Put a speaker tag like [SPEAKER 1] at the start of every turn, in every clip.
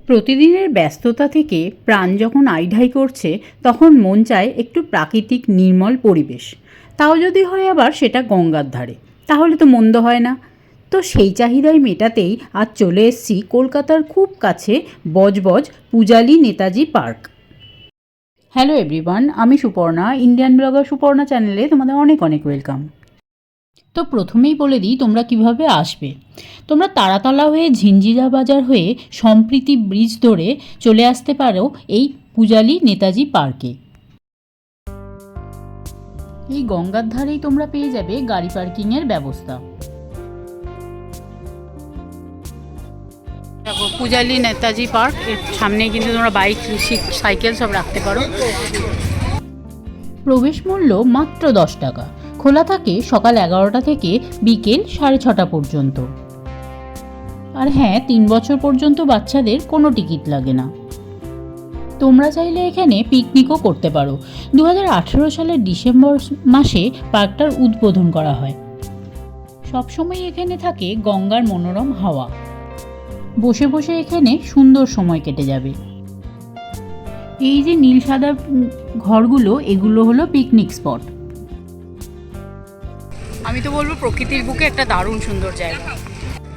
[SPEAKER 1] প্রতিদিনের ব্যস্ততা থেকে প্রাণ যখন আইঢাই করছে তখন মন চায় একটু প্রাকৃতিক নির্মল পরিবেশ, তাও যদি হয় আবার সেটা গঙ্গার ধারে, তাহলে তো মন্দ হয় না। তো সেই চাহিদাই মেটাতেই আজ চলে এসেছি কলকাতার খুব কাছে Budge Budge Pujali Netaji park. Hello everyone, আমি সুপর্ণা, ইন্ডিয়ান ব্লগার সুপর্ণা চ্যানেলে তোমাদের অনেক অনেক ওয়েলকাম। তো প্রথমেই বলে দিই তোমরা কিভাবে আসবে। তোমরা তারাতলা হয়ে ঝিঞ্জিরা বাজার হয়ে সম্প্রীতি ব্রিজ ধরে চলে আসতে পারো এই পূজালী নেতাজি পার্কে। এই গঙ্গার ধারেই তোমরা পেয়ে যাবে গাড়ি পার্কিংয়ের ব্যবস্থা। দেখো পূজালী নেতাজি পার্ক, এর সামনে কিন্তু তোমরা বাইক সাইকেল সব রাখতে পারো। প্রবেশ মূল্য মাত্র 10 টাকা। খোলা থাকে সকাল 11টা থেকে বিকেল 6:30 পর্যন্ত। আর হ্যাঁ, 3 বছর পর্যন্ত বাচ্চাদের কোনো টিকিট লাগে না। তোমরা চাইলে এখানে পিকনিকও করতে পারো। 2018 সালের ডিসেম্বর মাসে পার্কটার উদ্বোধন করা হয়। সবসময় এখানে থাকে গঙ্গার মনোরম হাওয়া। বসে বসে এখানে সুন্দর সময় কেটে যাবে। এই যে নীল সাদা ঘরগুলো, এগুলো হলো পিকনিক স্পট। আমি তো বলবো প্রকৃতির বুকে একটা দারুণ সুন্দর জায়গা।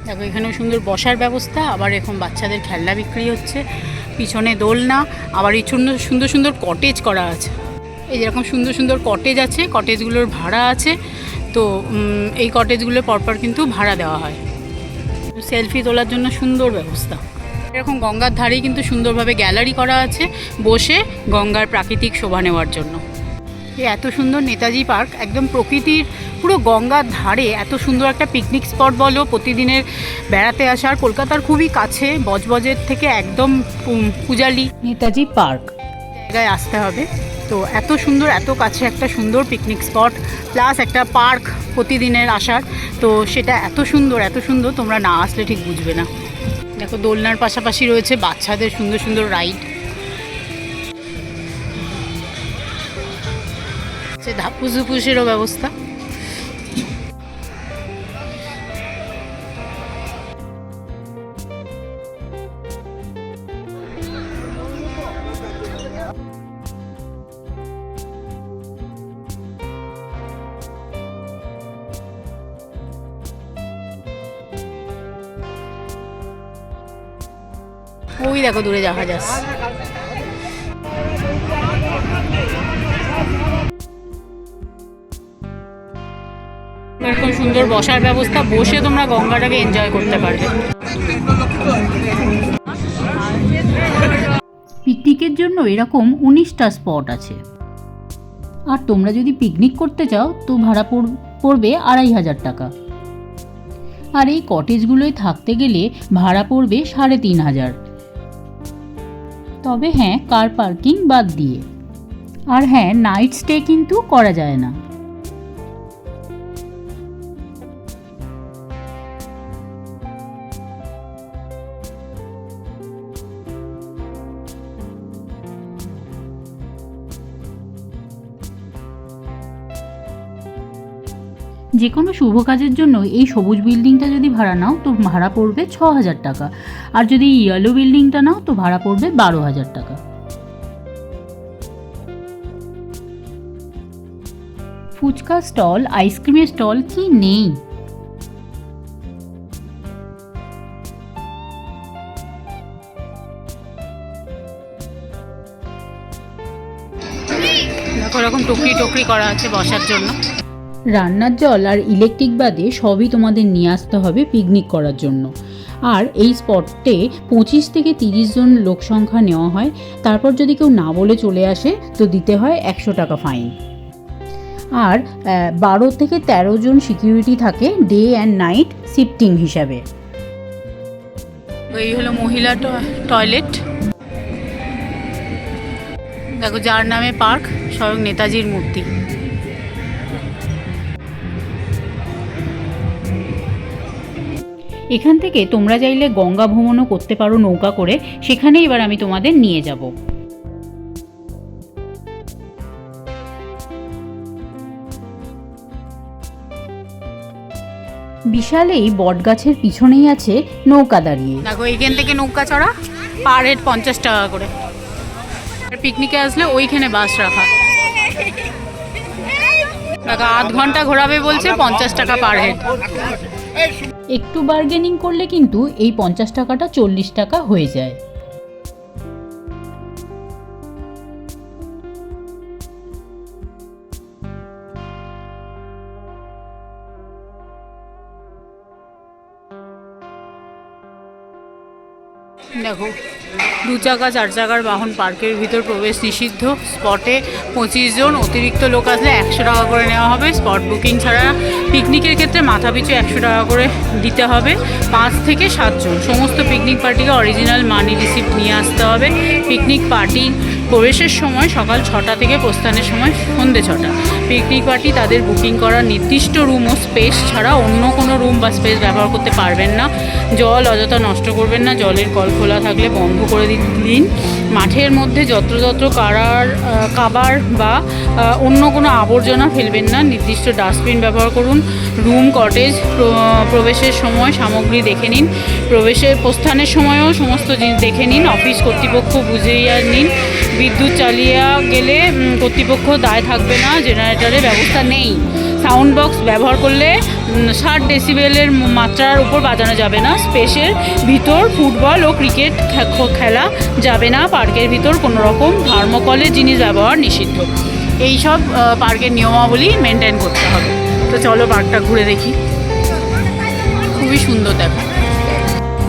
[SPEAKER 1] দেখো এখানেও সুন্দর বসার ব্যবস্থা, আবার এখন বাচ্চাদের খেলনা বিক্রি হচ্ছে, পিছনে দোলনা, আবার এই সুন্দর সুন্দর সুন্দর কটেজ করা আছে। এই যেরকম সুন্দর সুন্দর কটেজ আছে, কটেজগুলোর ভাড়া আছে। তো এই কটেজগুলো পরপর কিন্তু ভাড়া দেওয়া হয়। সেলফি তোলার জন্য সুন্দর ব্যবস্থা। এরকম গঙ্গার ধারেই কিন্তু সুন্দরভাবে গ্যালারি করা আছে, বসে গঙ্গার প্রাকৃতিক শোভা নেওয়ার জন্য। এই এত সুন্দর নেতাজি পার্ক, একদম প্রকৃতির পুরো গঙ্গার ধারে এত সুন্দর একটা পিকনিক স্পট বলো, প্রতিদিনের বেড়াতে আসার, কলকাতার খুবই কাছে, বজবজের থেকে একদম পূজালী নেতাজি পার্ক জায়গায় আসতে হবে। তো এত সুন্দর, এত কাছে একটা সুন্দর পিকনিক স্পট প্লাস একটা পার্ক প্রতিদিনের আসার, তো সেটা এত সুন্দর এত সুন্দর, তোমরা না আসলে ঠিক বুঝবে না। দেখো দোলনার পাশাপাশি রয়েছে বাচ্চাদের সুন্দর সুন্দর রাইড, ধাপুস ধুপুসেরও ব্যবস্থা। ওই দেখো দূরে জাহাজ আসছে। এরকম সুন্দর বসার ব্যবস্থা, বসে তোমরা গঙ্গাটাকে এনজয় করতে পারবে। পিকনিকের জন্য এরকম 19টা স্পট আছে। আর তোমরা যদি পিকনিক করতে চাও তো ভাড়া পড়বে 2,500 টাকা। আর এই কটেজগুলোয় থাকতে গেলে ভাড়া পড়বে 3,500। তবে হ্যাঁ, কার পার্কিং বাদ দিয়ে। আর হ্যাঁ, নাইট স্টে কিন্তু করা যায় না। যে কোনো শুভ কাজের জন্য এই সবুজ বিল্ডিংটা যদি ভাড়া নাও তো ভাড়া পড়বে 6,000 টাকা। আর যদি ইয়েলো বিল্ডিংটা নাও তো ভাড়া পড়বে 12,000 টাকা। ফুচকা স্টল, আইসক্রিমের স্টল কি নেই! দেখো এরকম টুকরি টুকরি করা আছে বসার জন্য। রান্নার জল আর ইলেকট্রিক বাদে সবই তোমাদের নিয়ে আসতে হবে পিকনিক করার জন্য। আর এই স্পটে 25 থেকে 30 জন লোক সংখ্যা নেওয়া হয়। তারপর যদি কেউ না বলে চলে আসে তো দিতে হয় 100 টাকা ফাইন। আর 12 থেকে 13 জন সিকিউরিটি থাকে ডে অ্যান্ড নাইট শিফটিং হিসাবে। এই হলো মহিলা টয়লেট। দেখো যার নামে পার্ক, স্বয়ং নেতাজির মূর্তি। এখান থেকে তোমরা চাইলে গঙ্গা ভ্রমণও করতে পারো নৌকা করে, সেখানে এবার আমি তোমাদের নিয়ে যাব। বিশাল এই বটগাছের পিছনেই আছে নৌকা দাঁড়িয়ে। দেখো এখান থেকে নৌকা চড়া পার হেড 50 টাকা করে। আর পিকনিকে আসলে ওইখানে বাস রাখা, টাকা আধ ঘন্টা ঘোরাবে বলছে, 50 টাকা পার হেড।
[SPEAKER 2] একটু বার্গেনিং করলে কিন্তু এই 50 টাকাটা 40 টাকা হয়ে যায়।
[SPEAKER 1] দেখো 2 চাকা 4 চাকার বাহন পার্কের ভিতর প্রবেশ নিষিদ্ধ। স্পটে 25 জন, অতিরিক্ত লোক আসলে 100 টাকা করে নেওয়া হবে। স্পট বুকিং ছাড়া পিকনিকের ক্ষেত্রে মাথাপিছু 100 টাকা করে দিতে হবে। 5 থেকে 7 জন। সমস্ত পিকনিক পার্টিকে অরিজিনাল মানি রিসিপ্ট নিয়ে আসতে হবে। পিকনিক পার্টি প্রবেশের সময় সকাল 6টা থেকে প্রস্থানের সময় সন্ধ্যে 6টা। পিকনিক পার্টি তাদের বুকিং করা নির্দিষ্ট রুম ও স্পেস ছাড়া অন্য কোনো রুম বা স্পেস ব্যবহার করতে পারবেন না। জল অযথা নষ্ট করবেন না, জলের কল খোলা থাকলে বন্ধ করে দিন। মাঠের মধ্যে যত্রতত্র কাবার বা অন্য কোনো আবর্জনা ফেলবেন না। নির্দিষ্ট ডাস্টবিন ব্যবহার করুন। রুম কটেজ প্রবেশের সময় সামগ্রী দেখে নিন। প্রস্থানের সময়ও সমস্ত জিনিস দেখে নিন। অফিস কর্তৃপক্ষ বুঝিয়ে নিন। বিদ্যুৎ চালিয়ে গেলে কর্তৃপক্ষ দায় থাকবে না, জেনারেটরের ব্যবস্থা নেই। সাউন্ড বক্স ব্যবহার করলে 60 ডেসিবেলের মাত্রার উপর বাজানো যাবে না। স্পেসের ভিতর ফুটবল ও ক্রিকেট খেলা যাবে না। পার্কের ভিতর কোনো রকম থার্মোকলের জিনিস ব্যবহার নিষিদ্ধ। এই সব পার্কের নিয়মাবলী মেনটেন করতে হবে। তো চলো পার্কটা ঘুরে দেখি, খুবই সুন্দর দেখো।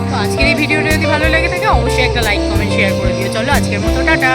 [SPEAKER 1] তো আজকের এই ভিডিওটা যদি ভালো লেগে থাকে অবশ্যই একটা লাইক কমেন্ট শেয়ার করে দিও। চলো আজকের মতো টাটা।